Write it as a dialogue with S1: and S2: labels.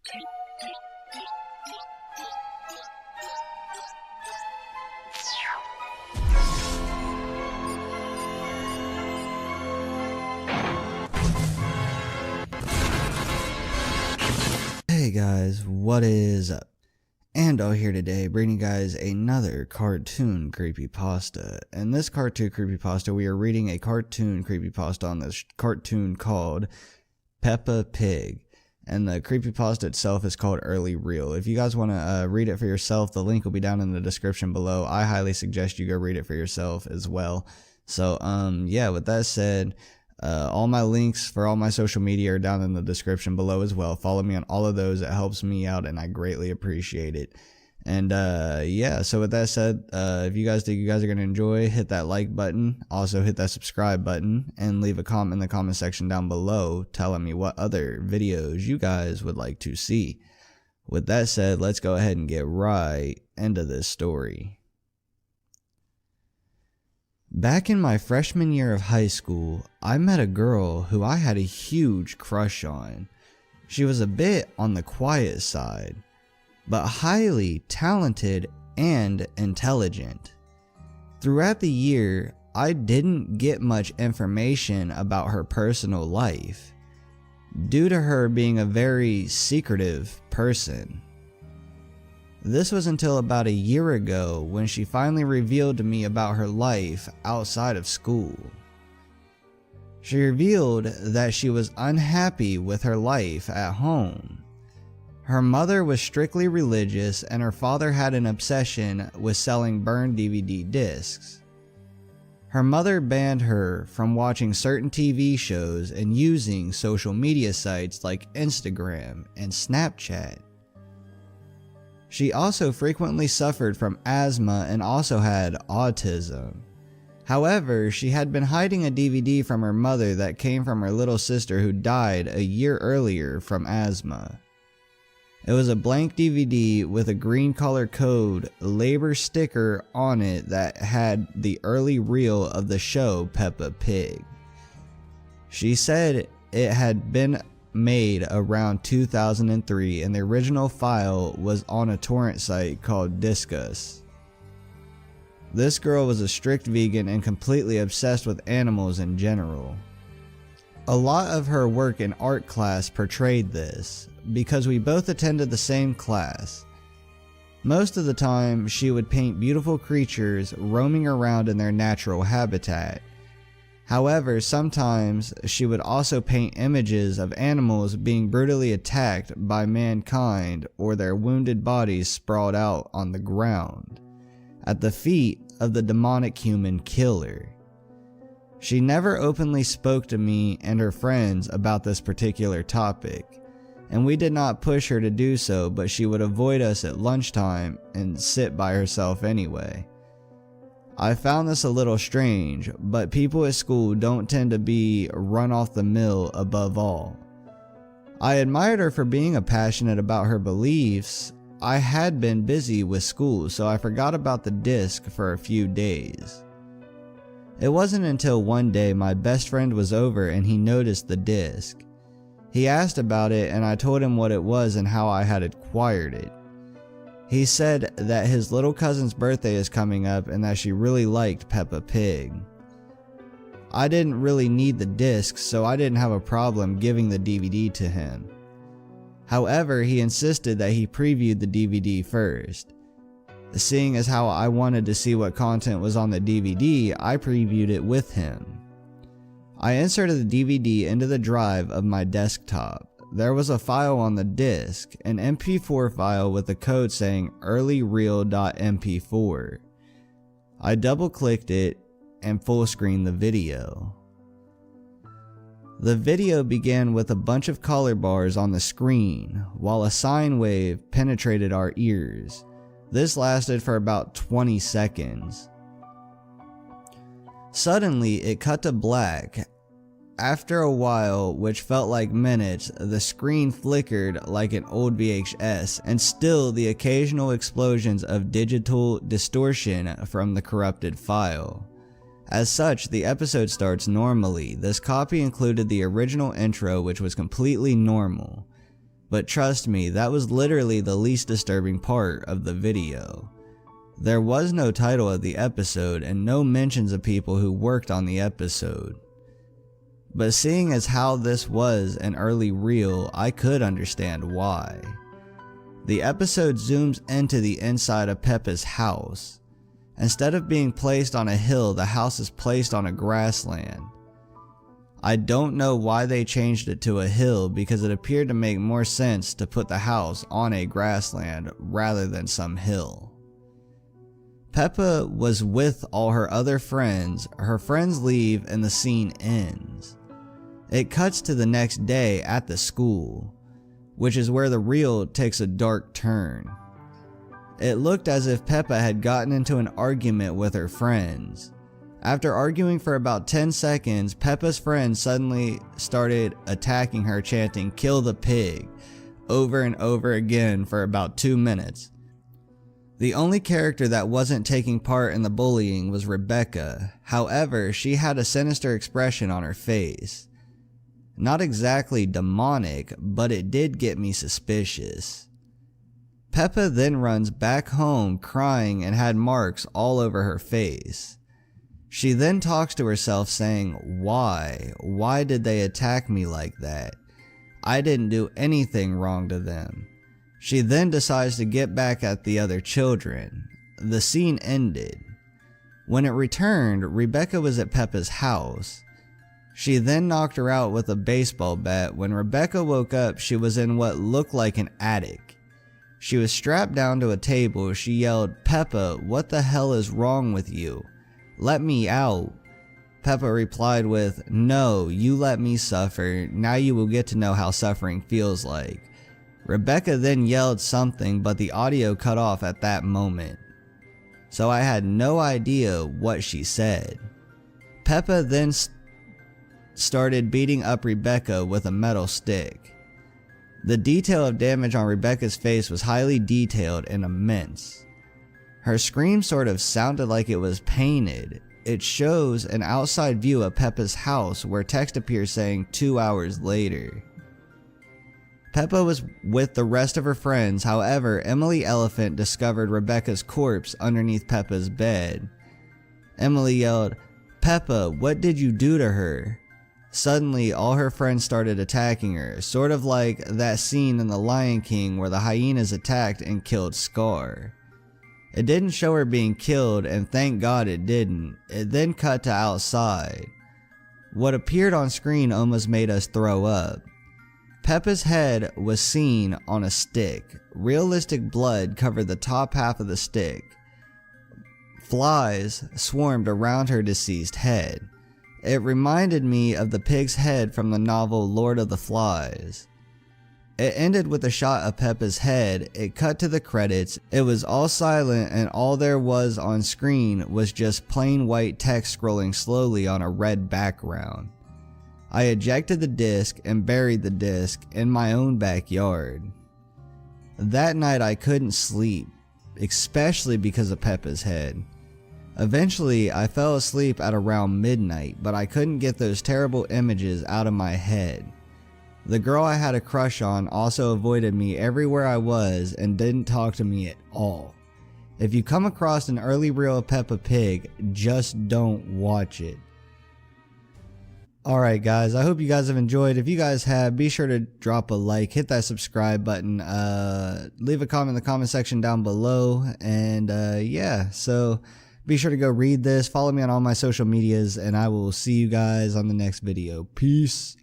S1: Hey guys, what is up? Ando here today, bringing you guys another cartoon creepypasta. In this cartoon creepypasta, we are reading a cartoon creepypasta on this cartoon called Peppa Pig. And the creepypasta itself is called Early Real. If you guys want to read it for yourself, the link will be down in the description below. I highly suggest you go read it for yourself as well. So, yeah, with that said, all my links for all my social media are down in the description below as well. Follow me on all of those. It helps me out and I greatly appreciate it. And yeah, so with that said, if you guys think you guys are going to enjoy, hit that like button. Also hit that subscribe button and leave a comment in the comment section down below telling me what other videos you guys would like to see. With that said, let's go ahead and get right into this story. Back in my freshman year of high school, I met a girl who I had a huge crush on. She was a bit on the quiet side, but highly talented and intelligent. Throughout the year, I didn't get much information about her personal life, due to her being a very secretive person. This was until about a year ago when she finally revealed to me about her life outside of school. She revealed that she was unhappy with her life at home. Her mother was strictly religious and her father had an obsession with selling burned DVD discs. Her mother banned her from watching certain TV shows and using social media sites like Instagram and Snapchat. She also frequently suffered from asthma and also had autism. However, she had been hiding a DVD from her mother that came from her little sister who died a year earlier from asthma. It was a blank DVD with a green color code labor sticker on it that had the early reel of the show Peppa Pig. She said it had been made around 2003 and the original file was on a torrent site called Disqus. This girl was a strict vegan and completely obsessed with animals in general. A lot of her work in art class portrayed this, because we both attended the same class. Most of the time she would paint beautiful creatures roaming around in their natural habitat. However, sometimes she would also paint images of animals being brutally attacked by mankind or their wounded bodies sprawled out on the ground, at the feet of the demonic human killer. She never openly spoke to me and her friends about this particular topic, and we did not push her to do so, but she would avoid us at lunchtime and sit by herself anyway. I found this a little strange, but people at school don't tend to be run off the mill above all. I admired her for being passionate about her beliefs. I had been busy with school, so I forgot about the disc for a few days. It wasn't until one day my best friend was over and he noticed the disc. He asked about it and I told him what it was and how I had acquired it. He said that his little cousin's birthday is coming up and that she really liked Peppa Pig. I didn't really need the disc, so I didn't have a problem giving the DVD to him. However, he insisted that he previewed the DVD first. Seeing as how I wanted to see what content was on the DVD, I previewed it with him. I inserted the DVD into the drive of my desktop. There was a file on the disc, an MP4 file with a code saying earlyreal.mp4. I double clicked it and full screened the video. The video began with a bunch of color bars on the screen, while a sine wave penetrated our ears. This lasted for about 20 seconds. Suddenly, it cut to black. After a while, which felt like minutes, the screen flickered like an old VHS, and still the occasional explosions of digital distortion from the corrupted file. As such, the episode starts normally. This copy included the original intro, which was completely normal. But trust me, that was literally the least disturbing part of the video. There was no title of the episode and no mentions of people who worked on the episode. But seeing as how this was an early reel, I could understand why. The episode zooms into the inside of Peppa's house. Instead of being placed on a hill, the house is placed on a grassland. I don't know why they changed it to a hill because it appeared to make more sense to put the house on a grassland rather than some hill. Peppa was with all her other friends, her friends leave and the scene ends. It cuts to the next day at the school, which is where the reel takes a dark turn. It looked as if Peppa had gotten into an argument with her friends. After arguing for about 10 seconds, Peppa's friends suddenly started attacking her, chanting "Kill the pig" over and over again for about 2 minutes. The only character that wasn't taking part in the bullying was Rebecca. However, she had a sinister expression on her face. Not exactly demonic, but it did get me suspicious. Peppa then runs back home crying and had marks all over her face. She then talks to herself saying, "Why? Why did they attack me like that? I didn't do anything wrong to them." She then decides to get back at the other children. The scene ended. When it returned, Rebecca was at Peppa's house. She then knocked her out with a baseball bat. When Rebecca woke up, she was in what looked like an attic. She was strapped down to a table. She yelled, "Peppa, what the hell is wrong with you? Let me out." Peppa replied with, "No, you let me suffer. Now you will get to know how suffering feels like." Rebecca then yelled something, but the audio cut off at that moment, so I had no idea what she said. Peppa then started beating up Rebecca with a metal stick. The detail of damage on Rebecca's face was highly detailed and immense. Her scream sort of sounded like it was painted. It shows an outside view of Peppa's house where text appears saying 2 hours later. Peppa was with the rest of her friends. However, Emily Elephant discovered Rebecca's corpse underneath Peppa's bed. Emily yelled, "Peppa, what did you do to her?" Suddenly, all her friends started attacking her, sort of like that scene in The Lion King where the hyenas attacked and killed Scar. It didn't show her being killed, and thank God it didn't. It then cut to outside. What appeared on screen almost made us throw up. Peppa's head was seen on a stick. Realistic blood covered the top half of the stick. Flies swarmed around her deceased head. It reminded me of the pig's head from the novel Lord of the Flies. It ended with a shot of Peppa's head. It cut to the credits. It was all silent, and all there was on screen was just plain white text scrolling slowly on a red background. I ejected the disc and buried the disc in my own backyard. That night I couldn't sleep, especially because of Peppa's head. Eventually I fell asleep at around midnight, but I couldn't get those terrible images out of my head. The girl I had a crush on also avoided me everywhere I was and didn't talk to me at all. If you come across an early reel of Peppa Pig, just don't watch it. Alright guys, I hope you guys have enjoyed. If you guys have, be sure to drop a like, hit that subscribe button, leave a comment in the comment section down below, and yeah, so be sure to go read this, follow me on all my social medias, and I will see you guys on the next video. Peace